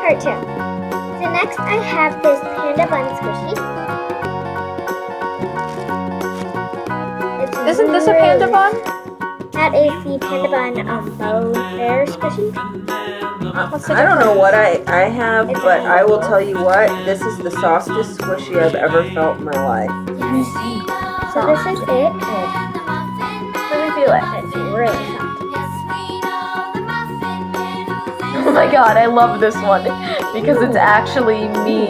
Part 2. So next I have this Panda Bun squishy. Isn't this a Panda Bun? That is the Panda Bun bow bear squishy. I don't know what I have, but I will tell you what, this is the softest squishy I've ever felt in my life. So this is it. Let me feel it. It's really soft. Oh my god, I love this one because it's actually me.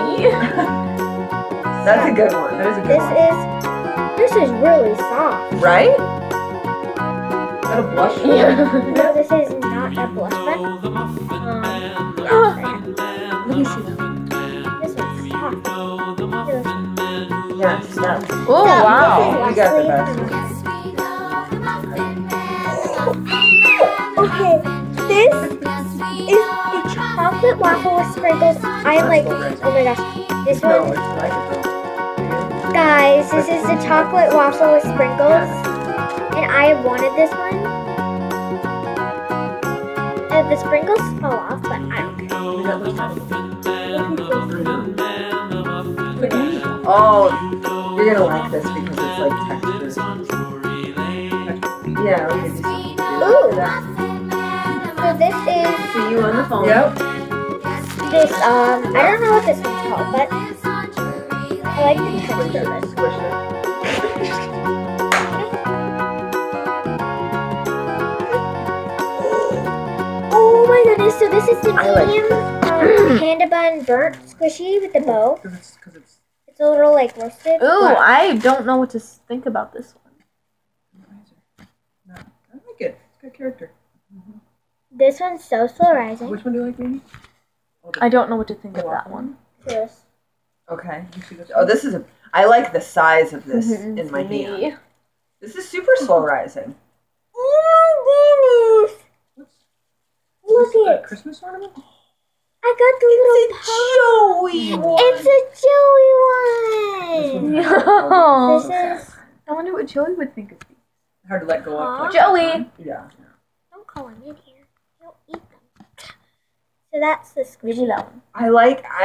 That's a good one. That is a good one. This is really soft. Right? Is that a blush? Yeah. No, this is not a blush bun. Let me see that. This one's soft. Yeah, snap. Oh wow. You got the best one. Okay, this is the chocolate waffle with sprinkles. I like, oh my gosh, this No, one. it's like it though. Guys, this is the chocolate waffle with sprinkles. And I wanted this one. And the sprinkles fell off, but I don't care. Oh, you're gonna like this because it's like textured. Yeah, we can do something. Ooh. So this is See you on the phone. Yep. this, I don't know what this one's called, but I like the texture of it. Squish it. Oh my goodness, so this is the I like medium Panda Bun burnt squishy with the bow. Because it's It's a little like roasted. Ooh, I don't know what to think about this one. I like it. It's good character. This one's so slow rising. Which one do you like, baby? I don't know what to think of that one. This. Okay. You see this? Oh, this is a. I like the size of this in my hand. This is super slow rising. Oh my goodness! Look A it. Christmas ornament? I got the little Joey. It's a Joey one. Oh. This is. I wonder what Joey would think of these. Hard to let go of. Like Joey. Yeah. Don't call him in here. Don't eat them. So that's the Maybe squishy. that one. I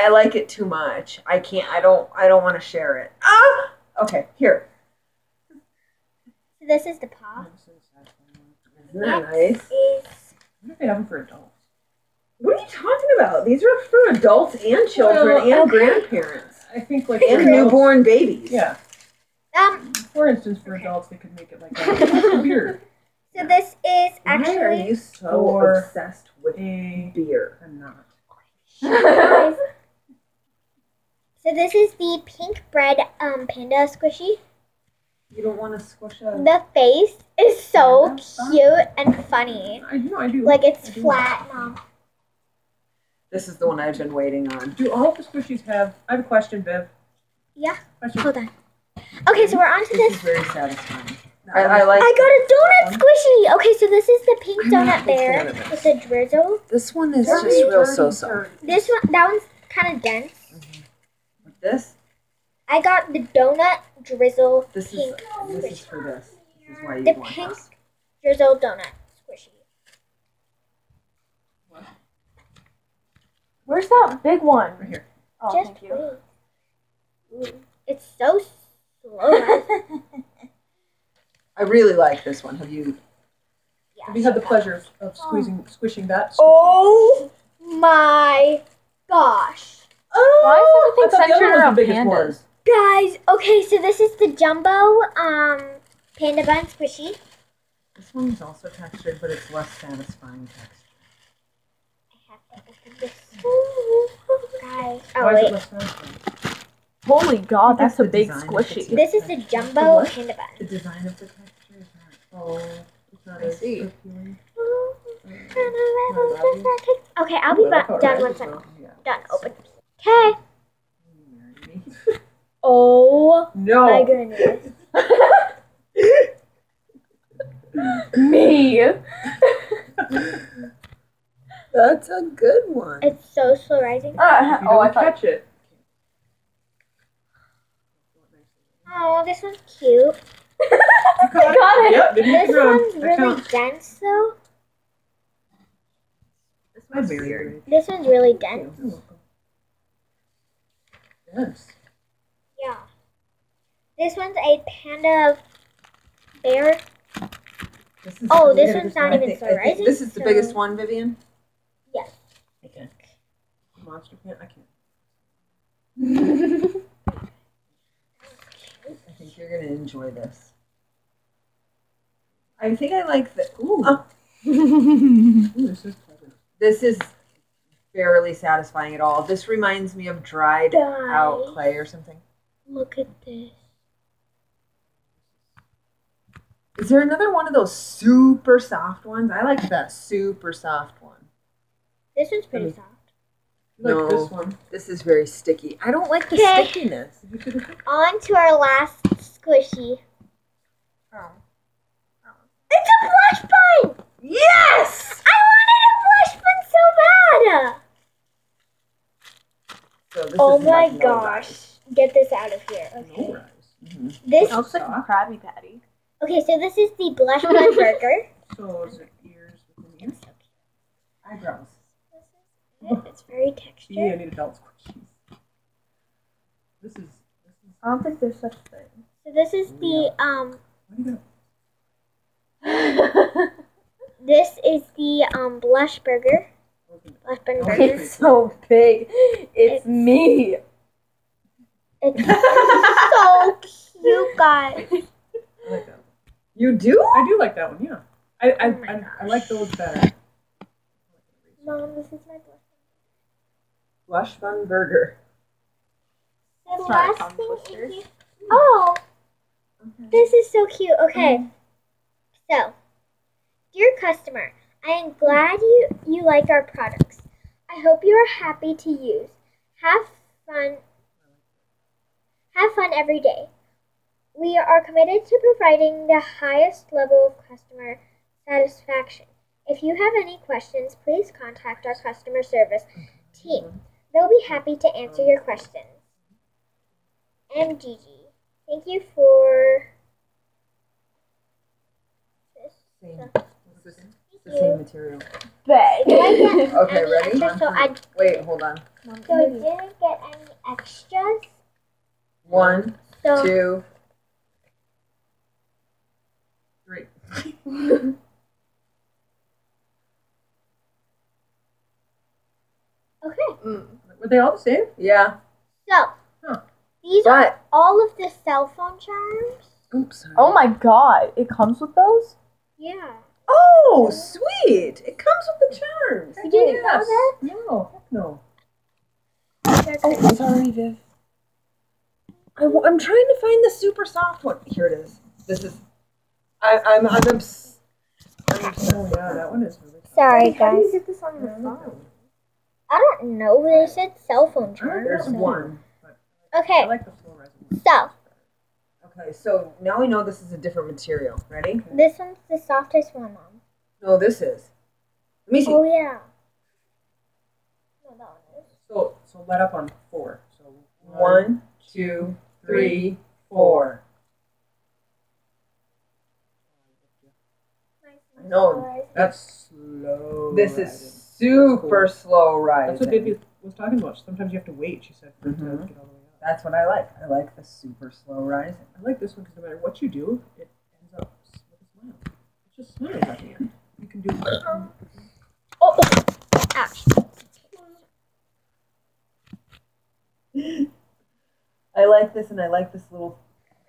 like it too much. I can't. I don't want to share it. Ah. Okay. Here. So this is the paw. Isn't that nice? Is I wonder if they have them for adults. What are you talking about? These are for adults and children Well, and grandparents I think like and for adults- newborn babies. Yeah. For instance, for adults, they could make it like a beer. So this is Why are actually. you so Or obsessed with A beer? I'm not. So this is the pink bread panda squishy. You don't want to squish a. The face is so Panda stuff? cute and funny. I do. Like it's I do. flat and all. This is the one I've been waiting on. Do all of the squishies have? I have a question, Viv. Yeah. Question. Hold on. Okay, so we're on to This is this. very satisfying. I like. I got a donut squishy. Okay, so this is the pink donut bear fan of this. with the drizzle. This one is Dirty, just real dirty, so-so. dirty. This one, that one's kind of dense. Like this. I got the donut drizzle This is. pink This is squishy. for this. This is why you The want pink this. drizzle donut squishy. Where's that big one? Right here. Oh, Just thank you. wait. Ooh, it's so slow. I really like this one. Have you? Have you had the pleasure of squishing that? Squishy? Oh my gosh. Why is I everything thought the other centered one was around the biggest one. pandas? Guys, okay, so this is the jumbo panda bun squishy. This one's also textured, but it's less satisfying texture. I have to open this. Guys, oh Why is it wait. less satisfying? Holy god, that's a the big design of squishy. it. This is the jumbo what? panda The bun. design of the texture is not. Oh, it's not I as see. appealing. Okay, I'll be Well, that's done all right, once I'm so, yeah. done opening. Okay. Marry me. Oh my No. goodness. Me. That's a good one. It's so slow rising. If you I don't thought. catch it. Oh, this one's cute. You got it. Yep. Didn't This even run. one's That really counts. dense though. This My very This one's really dense. You're welcome. Yes. Yeah. This one's a panda bear. This is, Oh, look this at one's not even so I think rising. this is the so- biggest one, Vivian. Yes. Okay. Monster pan. I can't. I think you're gonna enjoy this. I think I like the. Ooh. Oh, Ooh, this is clever. this is barely satisfying at all. This reminds me of dried out Guys. clay or something. Look at this. Is there another one of those super soft ones? I like that super soft one. This one's pretty soft. You like No. this one? This is very sticky. I don't like the Okay. stickiness. Did you see this one? On to our last squishy. It's a blush bun! Yes! I wanted a blush bun so bad! So this Oh is my like no gosh. rise. Get this out of here. No Okay. rise. This It looks like a Krabby Patty. okay, so this is the blush bun burger. So is it ears within ears? Eyebrows. It's very Yeah, I textured. need adult squishies. This is. I don't think there's such a thing. So this is the What do you got? this is the blush burger. Blush bun Oh, burger. It's so big. It's me. It's so cute, guys. I like that one. You do? I do like that one, yeah. I Oh my I like those better. Mom, this is my blush. Blush bun burger. The It's not a last tongue thing twister. is oh, this is so cute. Okay, so dear customer, I am glad you like our products. I hope you are happy to use. Have fun. Have fun every day. We are committed to providing the highest level of customer satisfaction. If you have any questions, please contact our customer service team. They'll be happy to answer your questions. I'm Gigi. Thank you for this. Same. It's the Thank same you. material. Bag. Okay, Any ready? extras? So I Wait, hold on. didn't get any extras. 1, So 2, 3. okay. Were they all the same? yeah. So Huh. these are But all of the cell phone charms. oops. Oh my god. It comes with those? Yeah. Oh, sweet! It comes with the charms. You didn't know Yes. that? No, heck no. They're Oh, crazy. sorry, Viv. I'm trying to find the super soft one. Here it is. This is. I'm obsessed. Oh yeah, that one is really. Sorry, How do you guys. get this on your phone? I don't know. They said cell phone charms. There's so- one. I Okay. like the slow rising one. So Okay, so now we know this is a different material. Ready? this one's the softest one, Mom. No, this is. Let me see. Oh yeah. No, that one is. So let up on 4. So 1, 2, 3, 4. No, That's slow. This rising. is super slow rising. That's what Vivi was talking about. Sometimes you have to wait. She said for it to Mhm. get all the way up. That's what I like. I like the super slow rising. I like this one because no matter what you do, it ends up with a smile. It just smiles at the end. You can do. Oh, ouch. I like this, and I like this little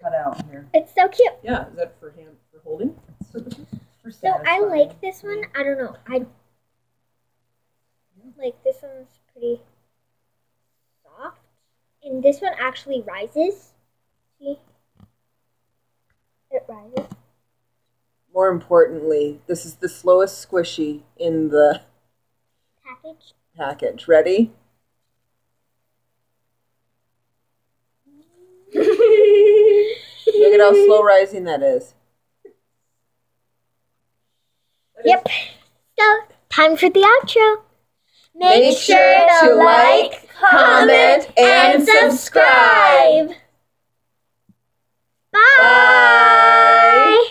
cutout here. It's so cute. Yeah, is that for hand for holding purposes? For So I satisfying. like this one. I don't know. I like this one's pretty soft, and this one actually rises. See, it rises. More importantly, this is the slowest squishy in the Package. package. Ready? Look at how slow rising that is. Yep. So time for the outro. Make sure to like, comment, and subscribe. Bye.